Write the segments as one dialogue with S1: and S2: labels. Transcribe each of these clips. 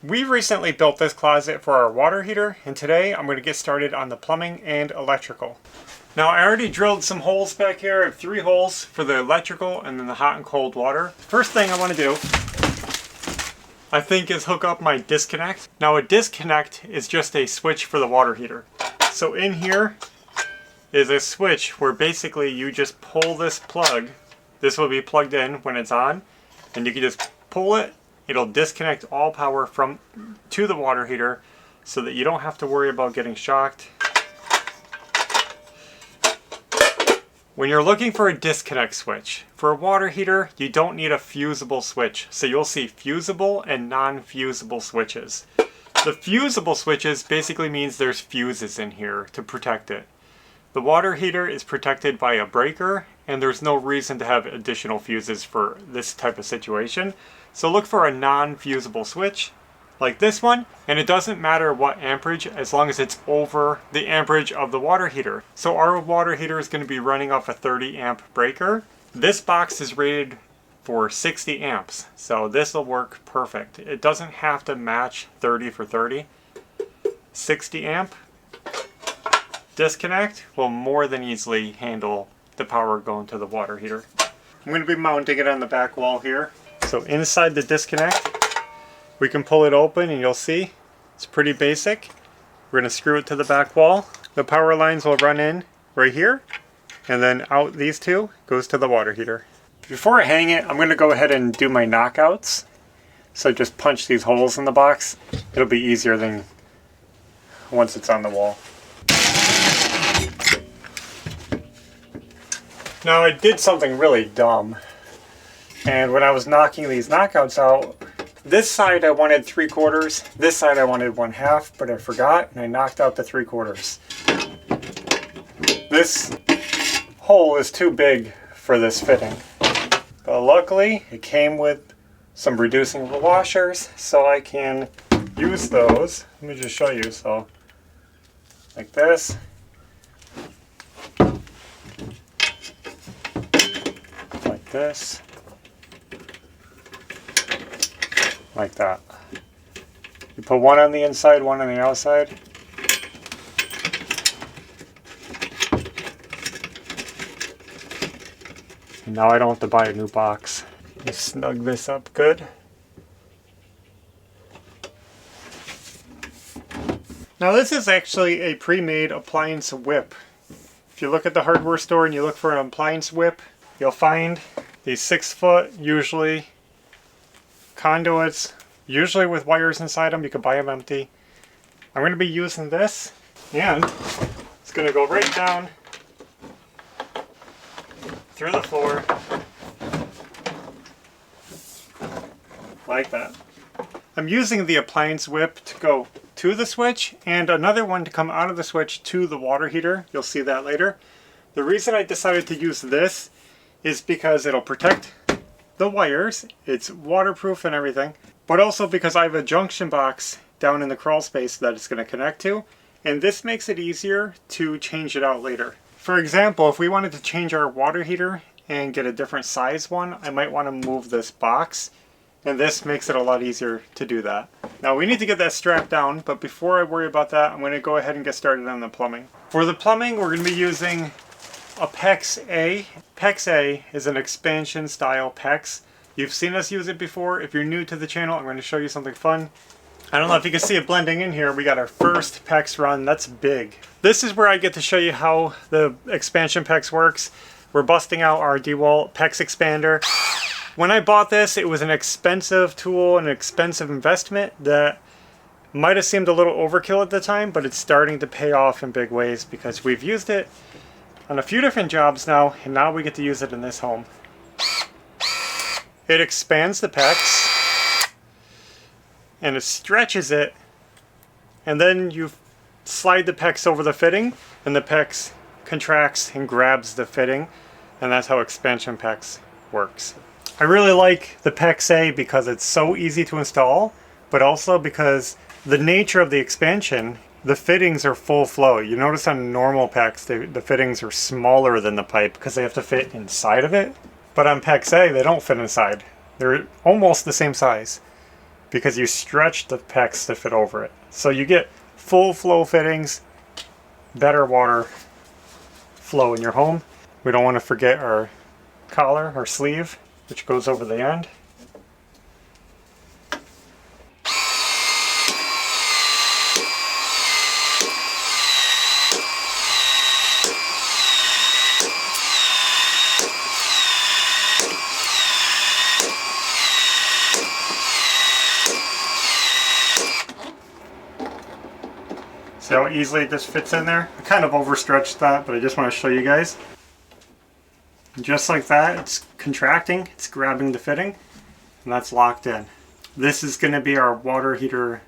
S1: We recently built this closet for our water heater, and today I'm going to get started on the plumbing and electrical. Now I already drilled some holes back here. I have 3 holes for the electrical and then the hot and cold water. First thing I want to do, I think, is hook up my disconnect. Now a disconnect is just a switch for the water heater. So in here is a switch where basically you just pull this plug. This will be plugged in when it's on, and you can just pull it. It'll disconnect all power to the water heater so that you don't have to worry about getting shocked. When you're looking for a disconnect switch, for a water heater, you don't need a fusible switch. So you'll see fusible and non-fusible switches. The fusible switches basically means there's fuses in here to protect it. The water heater is protected by a breaker, and there's no reason to have additional fuses for this type of situation. So look for a non-fusible switch, like this one, and it doesn't matter what amperage as long as it's over the amperage of the water heater. So our water heater is going to be running off a 30 amp breaker. This box is rated for 60 amps, so this will work perfect. It doesn't have to match 30 for 30. 60 amp disconnect will more than easily handle the power going to the water heater. I'm going to be mounting it on the back wall here. So inside the disconnect, we can pull it open and you'll see it's pretty basic. We're going to screw it to the back wall. The power lines will run in right here, and then out these two goes to the water heater. Before I hang it, I'm going to go ahead and do my knockouts. So just punch these holes in the box. It'll be easier than once it's on the wall. Now I did something really dumb. And when I was knocking these knockouts out, this side I wanted 3/4, this side I wanted 1/2, but I forgot and I knocked out the 3/4. This hole is too big for this fitting. But luckily it came with some reducing washers, so I can use those. Let me just show you. So like this. Like this. Like that. You put one on the inside, one on the outside. And now I don't have to buy a new box. Just snug this up good. Now this is actually a pre-made appliance whip. If you look at the hardware store and you look for an appliance whip, you'll find these 6-foot, usually conduits, usually with wires inside them. You can buy them empty. I'm going to be using this, and it's going to go right down through the floor like that. I'm using the appliance whip to go to the switch and another one to come out of the switch to the water heater. You'll see that later. The reason I decided to use this is because it'll protect the wires, it's waterproof and everything, but also because I have a junction box down in the crawl space that it's going to connect to, and this makes it easier to change it out later. For example, if we wanted to change our water heater and get a different size one, I might want to move this box, and this makes it a lot easier to do that. Now we need to get that strapped down, but before I worry about that, I'm going to go ahead and get started on the plumbing. For the plumbing, we're going to be using a PEX A. PEX A is an expansion style PEX. You've seen us use it before. If you're new to the channel, I'm going to show you something fun. I don't know if you can see it blending in here. We got our first PEX run. That's big. This is where I get to show you how the expansion PEX works. We're busting out our DIYfferent PEX expander. When I bought this, it was an expensive tool, an expensive investment that might have seemed a little overkill at the time, but it's starting to pay off in big ways because we've used it on a few different jobs now, and now we get to use it in this home. It expands the PEX, and it stretches it, and then you slide the PEX over the fitting, and the PEX contracts and grabs the fitting, and that's how expansion PEX works. I really like the PEX A because it's so easy to install, but also because the nature of the expansion, the fittings are full flow. You notice on normal PEX, the fittings are smaller than the pipe because they have to fit inside of it. But on PEX A, they don't fit inside. They're almost the same size. because you stretch the PEX to fit over it. So you get full flow fittings, better water flow in your home. We don't want to forget our collar or sleeve, which goes over the end. See how easily it just fits in there? I kind of overstretched that, but I just want to show you guys. Just like that, it's contracting, it's grabbing the fitting, and that's locked in. This is going to be our water heater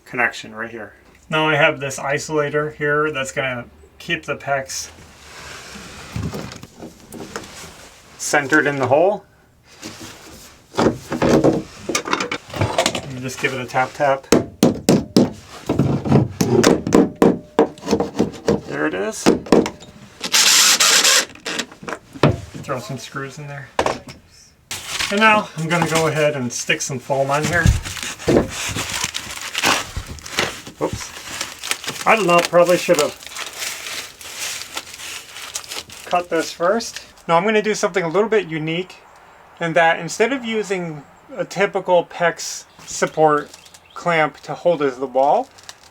S1: connection right here. Now I have this isolator here that's going to keep the PEX centered in the hole. And just give it a tap tap. There it is. Throw some screws in there. And now I'm going to go ahead and stick some foam on here. Oops. I don't know, probably should have cut this first. Now I'm going to do something a little bit unique in that instead of using a typical PEX support clamp to hold it to the wall,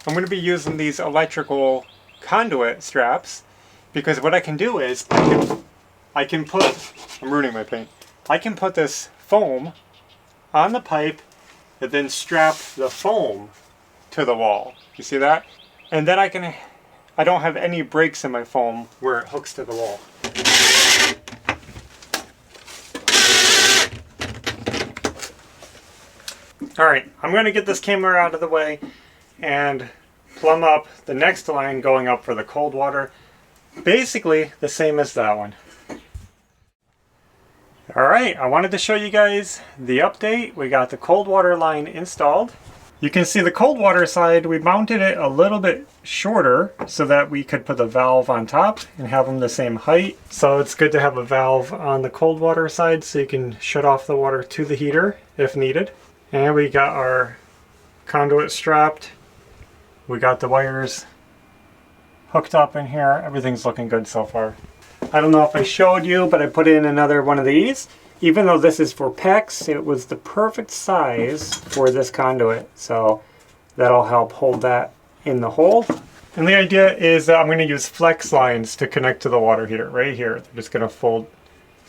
S1: I'm going to be using these electrical conduit straps, because what I can do is I can put, I'm ruining my paint, I can put this foam on the pipe and then strap the foam to the wall. You see that? And then I don't have any breaks in my foam where it hooks to the wall. Alright, I'm going to get this camera out of the way and plumb up the next line going up for the cold water. Basically the same as that one. Alright, I wanted to show you guys the update. We got the cold water line installed. You can see the cold water side, we mounted it a little bit shorter so that we could put the valve on top and have them the same height. So it's good to have a valve on the cold water side so you can shut off the water to the heater if needed. And we got our conduit strapped. We got the wires hooked up in here. Everything's looking good so far. I don't know if I showed you, but I put in another one of these. Even though this is for PEX, it was the perfect size for this conduit. So that'll help hold that in the hole. And the idea is that I'm going to use flex lines to connect to the water heater right here. They're just going to fold,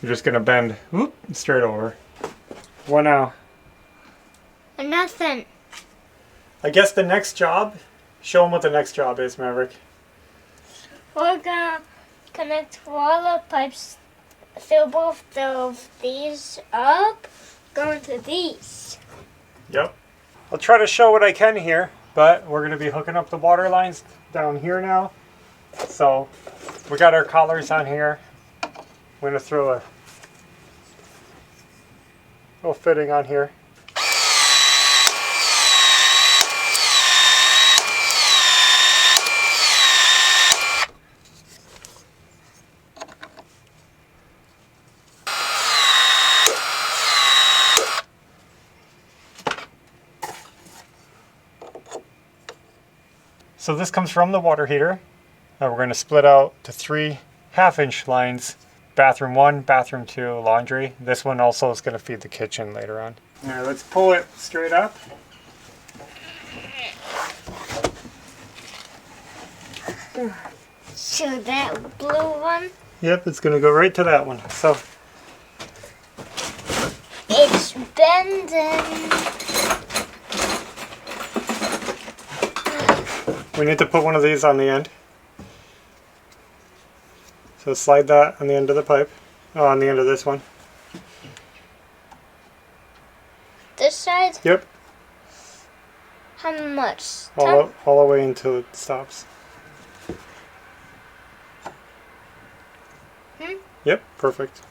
S1: they're just going to bend whoop, straight over. What now?
S2: Nothing.
S1: I guess the next job, show them what the next job is, Maverick.
S2: We're gonna connect all the pipes through both of these up, going to these.
S1: Yep. I'll try to show what I can here, but we're going to be hooking up the water lines down here now. So we got our collars on here. I'm going to throw a little fitting on here. So this comes from the water heater. We're going to split out to 3 half-inch lines. Bathroom 1, bathroom 2, laundry. This one also is going to feed the kitchen later on. All right, let's pull it straight up.
S2: So that blue one?
S1: Yep, it's going to go right to that one. So
S2: it's bending.
S1: we need to put one of these on the end. So slide that on the end of the pipe. Oh, on the end of this one.
S2: This side?
S1: Yep.
S2: How much?
S1: All the way until it stops. Yep, perfect.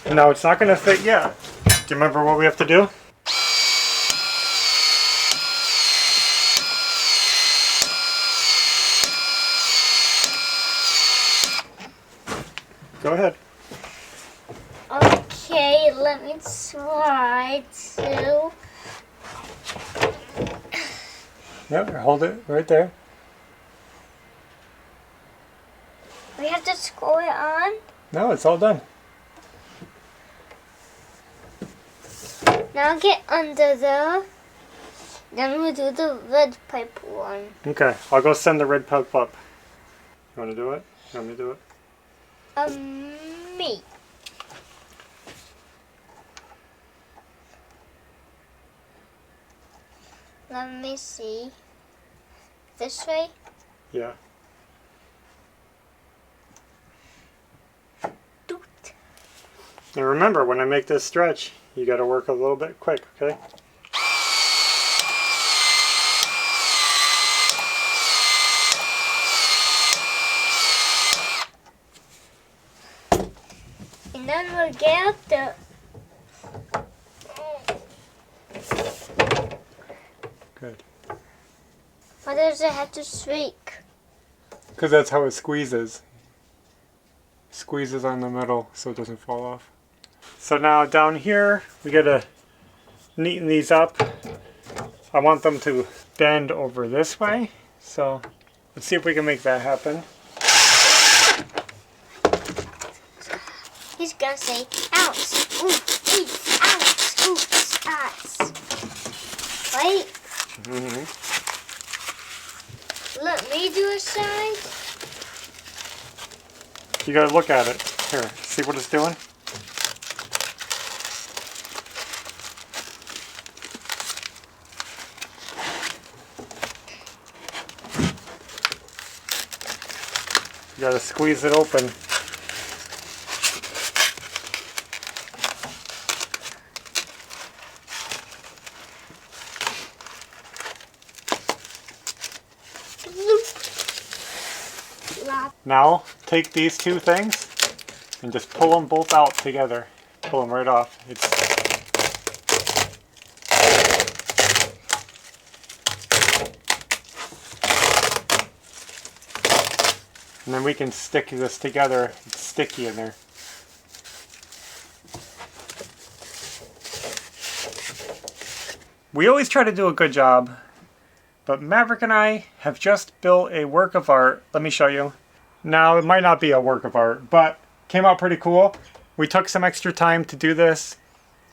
S1: Now it's not going to fit yet. Do you remember what we have to do? Go ahead.
S2: Okay. let me try to.
S1: Yep, hold it right there.
S2: We have to screw it on.
S1: No, it's all done.
S2: Now get under there. Then we'll do the red pipe one.
S1: Okay, I'll go send the red pipe up. You want to do it? You want me to do it?
S2: Me. Let me see. This way?
S1: Yeah.
S2: Doot.
S1: Now remember, when I make this stretch, you got to work a little bit quick, okay?
S2: And then we'll get out the.
S1: Good.
S2: Why does it have to shriek?
S1: Because that's how it squeezes. Squeezes on the metal so it doesn't fall off. So now down here, we gotta neaten these up. I want them to bend over this way. So let's see if we can make that happen.
S2: He's gonna say, ouch, ooh, eats, ouch, oops, ouch. Right?
S1: Mm-hmm.
S2: Let me do a side.
S1: You gotta look at it. Here, see what it's doing? You gotta squeeze it open. Now, take these two things and just pull them both out together. Pull them right off. And then we can stick this together. It's sticky in there. We always try to do a good job, but Maverick and I have just built a work of art. Let me show you. Now, it might not be a work of art, but came out pretty cool. We took some extra time to do this,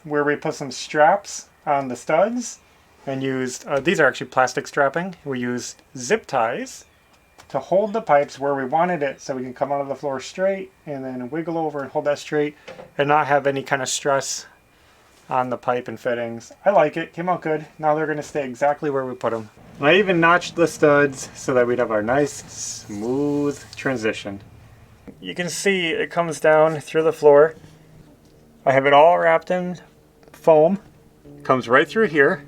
S1: where we put some straps on the studs and used, these are actually plastic strapping. We used zip ties to hold the pipes where we wanted it so we can come out of the floor straight and then wiggle over and hold that straight and not have any kind of stress on the pipe and fittings. I like it, came out good. Now they're gonna stay exactly where we put them. And I even notched the studs so that we'd have our nice, smooth transition. You can see it comes down through the floor. I have it all wrapped in foam. Comes right through here.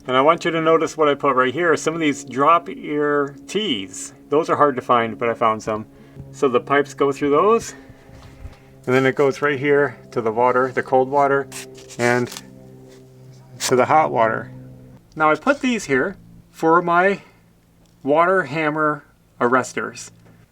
S1: And I want you to notice what I put right here. Some of these drop ear tees. Those are hard to find, but I found some. So the pipes go through those. And then it goes right here to the water, the cold water, and to the hot water. Now I put these here for my water hammer arresters.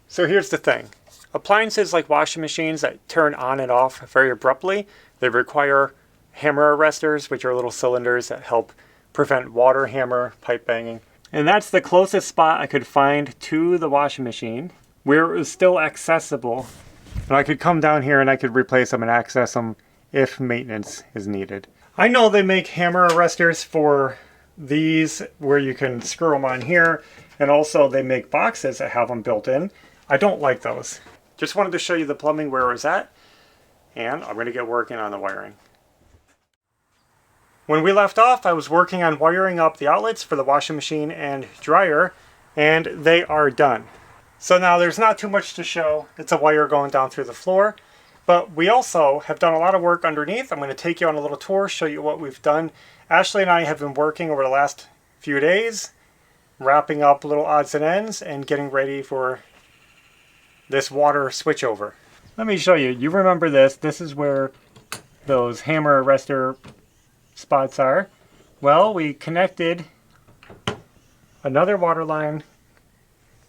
S1: So here's the thing. Appliances like washing machines that turn on and off very abruptly, they require hammer arresters, which are little cylinders that help prevent water hammer pipe banging. And that's the closest spot I could find to the washing machine where it was still accessible. And I could come down here and I could replace them and access them if maintenance is needed. I know they make hammer arresters for these where you can screw them on here, and also they make boxes that have them built in. I don't like those. Just wanted to show you the plumbing where it was at, and I'm going to get working on the wiring. When we left off, I was working on wiring up the outlets for the washing machine and dryer, and they are done. So now there's not too much to show. It's a wire going down through the floor. But we also have done a lot of work underneath. I'm going to take you on a little tour, show you what we've done. Ashley and I have been working over the last few days, wrapping up little odds and ends and getting ready for this water switchover. Let me show you. You remember this. This is where those hammer arrestor spots are. Well, we connected another water line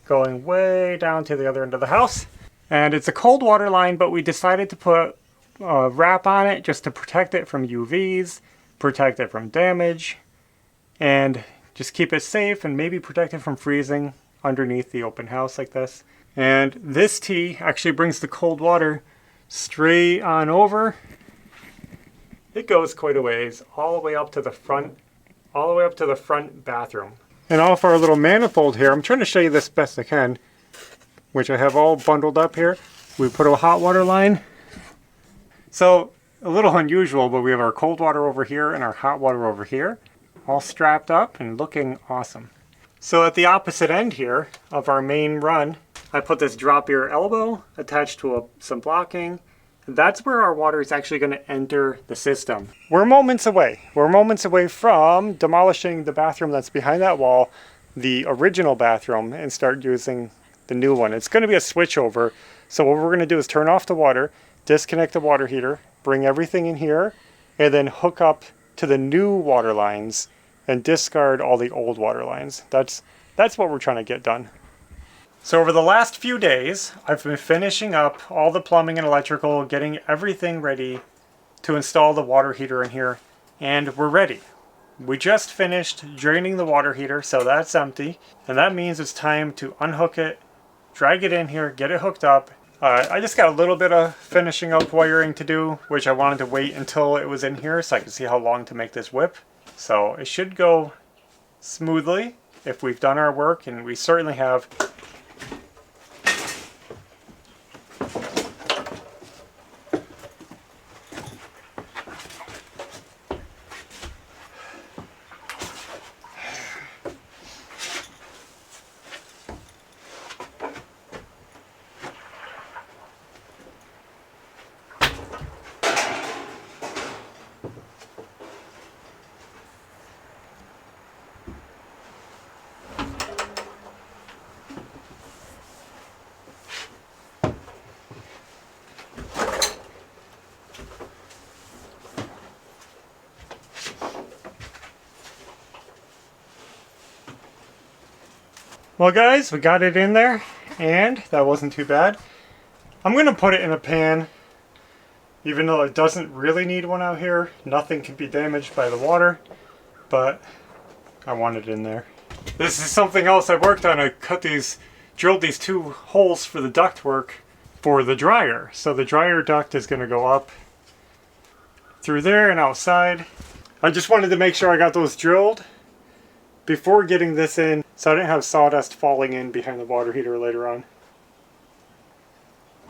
S1: going way down to the other end of the house. And it's a cold water line, but we decided to put wrap on it just to protect it from UVs, protect it from damage, and just keep it safe and maybe protect it from freezing underneath the open house like this. And this tee actually brings the cold water straight on over. It goes quite a ways, all the way up to the front, bathroom. And off our little manifold here, I'm trying to show you this best I can, which I have all bundled up here. We put a hot water line. So a little unusual, but we have our cold water over here and our hot water over here, all strapped up and looking awesome. So at the opposite end here of our main run, I put this drop ear elbow attached to some blocking. That's where our water is actually going to enter the system. We're moments away. We're moments away from demolishing the bathroom that's behind that wall, the original bathroom, and start using the new one. It's going to be a switchover. So what we're going to do is turn off the water, disconnect the water heater, bring everything in here, and then hook up to the new water lines and discard all the old water lines. That's what we're trying to get done. So over the last few days, I've been finishing up all the plumbing and electrical, getting everything ready to install the water heater in here, and we're ready. We just finished draining the water heater, so that's empty, and that means it's time to unhook it, drag it in here, get it hooked up. I just got a little bit of finishing up wiring to do, which I wanted to wait until it was in here so I could see how long to make this whip. So it should go smoothly if we've done our work, and we certainly have. Well guys, we got it in there, and that wasn't too bad. I'm going to put it in a pan, even though it doesn't really need one out here. Nothing can be damaged by the water, but I want it in there. This is something else I worked on. I drilled these two holes for the duct work for the dryer. So the dryer duct is going to go up through there and outside. I just wanted to make sure I got those drilled before getting this in, so I didn't have sawdust falling in behind the water heater later on.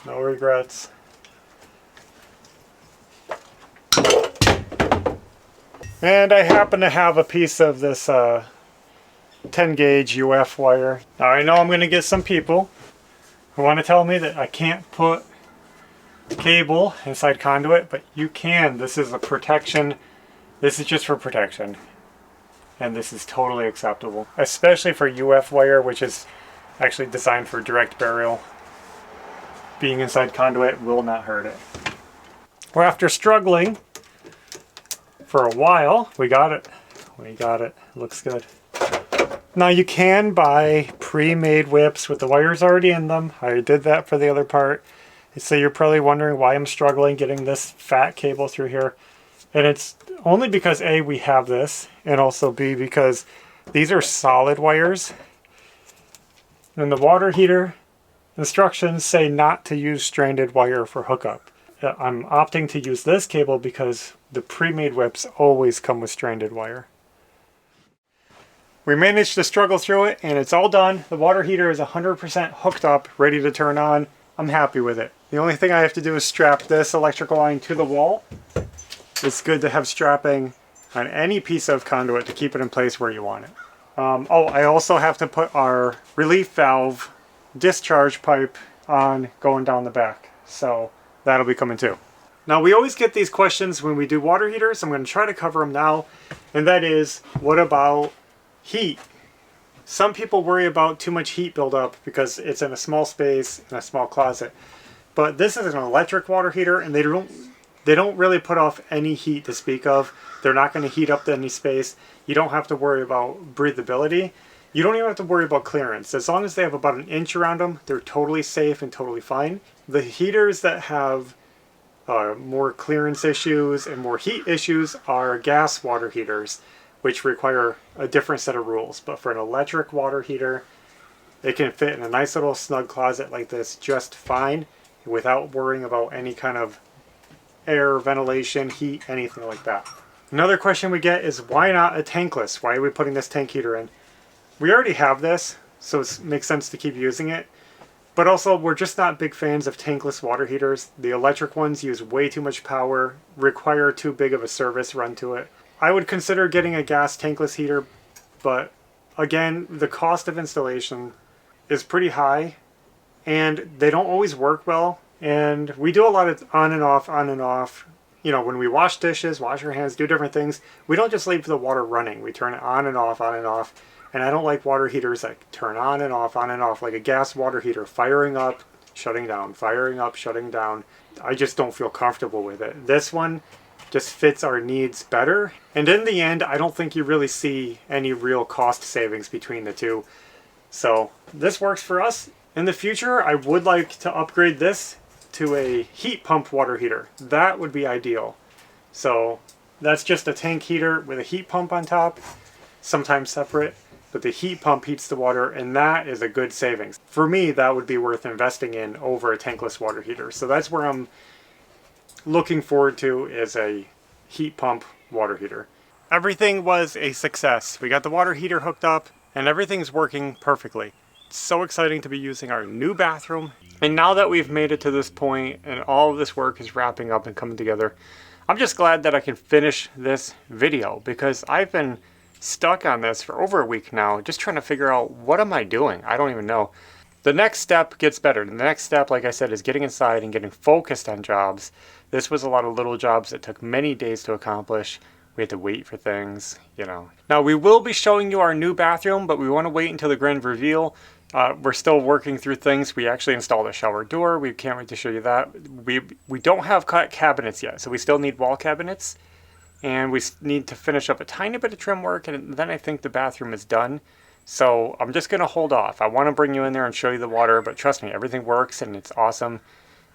S1: No regrets. And I happen to have a piece of this 10 gauge UF wire. Now I know I'm going to get some people who want to tell me that I can't put cable inside conduit, but you can. This is a protection. This is just for protection. And this is totally acceptable, especially for UF wire, which is actually designed for direct burial. Being inside conduit will not hurt it. Well, after struggling for a while, we got it. We got it. Looks good. Now you can buy pre-made whips with the wires already in them. I did that for the other part. So you're probably wondering why I'm struggling getting this fat cable through here. And it's only because A, we have this, and also B, because these are solid wires. And the water heater instructions say not to use stranded wire for hookup. I'm opting to use this cable because the pre-made whips always come with stranded wire. We managed to struggle through it, and it's all done. The water heater is 100% hooked up, ready to turn on. I'm happy with it. The only thing I have to do is strap this electrical line to the wall. It's good to have strapping on any piece of conduit to keep it in place where you want it. I also have to put our relief valve discharge pipe on going down the back. So that'll be coming too. Now we always get these questions when we do water heaters. I'm going to try to cover them now. And that is, what about heat? Some people worry about too much heat buildup because it's in a small space, in a small closet. But this is an electric water heater, and they don't really put off any heat to speak of. They're not going to heat up any space. You don't have to worry about breathability. You don't even have to worry about clearance. As long as they have about an inch around them, they're totally safe and totally fine. The heaters that have more clearance issues and more heat issues are gas water heaters, which require a different set of rules. But for an electric water heater, it can fit in a nice little snug closet like this just fine without worrying about any kind of air, ventilation, heat, anything like that. Another question we get is, why not a tankless? Why are we putting this tank heater in? We already have this, so it makes sense to keep using it. But also, we're just not big fans of tankless water heaters. The electric ones use way too much power, require too big of a service run to it. I would consider getting a gas tankless heater, but again, the cost of installation is pretty high, and they don't always work well. And we do a lot of on and off. You know, when we wash dishes, wash our hands, do different things, we don't just leave the water running. We turn it on and off, on and off. And I don't like water heaters that turn on and off, like a gas water heater, firing up, shutting down, firing up, shutting down. I just don't feel comfortable with it. This one just fits our needs better. And in the end, I don't think you really see any real cost savings between the two. So this works for us. In the future, I would like to upgrade this to a heat pump water heater. That would be ideal. So that's just a tank heater with a heat pump on top, sometimes separate. But the heat pump heats the water, and that is a good savings. For me, that would be worth investing in over a tankless water heater. So that's where I'm looking forward to, is a heat pump water heater. Everything was a success. We got the water heater hooked up, and everything's working perfectly. It's so exciting to be using our new bathroom. And now that we've made it to this point, and all of this work is wrapping up and coming together, I'm just glad that I can finish this video, because I've been stuck on this for over a week now, just trying to figure out, what am I doing? I don't even know. The next step gets better. The next step, like I said, is getting inside and getting focused on jobs. This was a lot of little jobs that took many days to accomplish. We had to wait for things, you know. Now, we will be showing you our new bathroom, but we want to wait until the grand reveal. We're still working through things. We actually installed a shower door. We can't wait to show you that. We don't have cabinets yet, so we still need wall cabinets. And we need to finish up a tiny bit of trim work, and then I think the bathroom is done. So I'm just going to hold off. I want to bring you in there and show you the water, but trust me, everything works and it's awesome.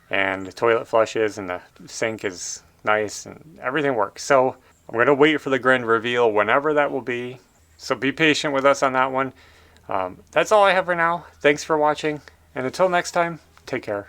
S1: And the toilet flushes and the sink is nice and everything works. So I'm going to wait for the grand reveal whenever that will be. So be patient with us on that one. That's all I have for now. Thanks for watching. And until next time, take care.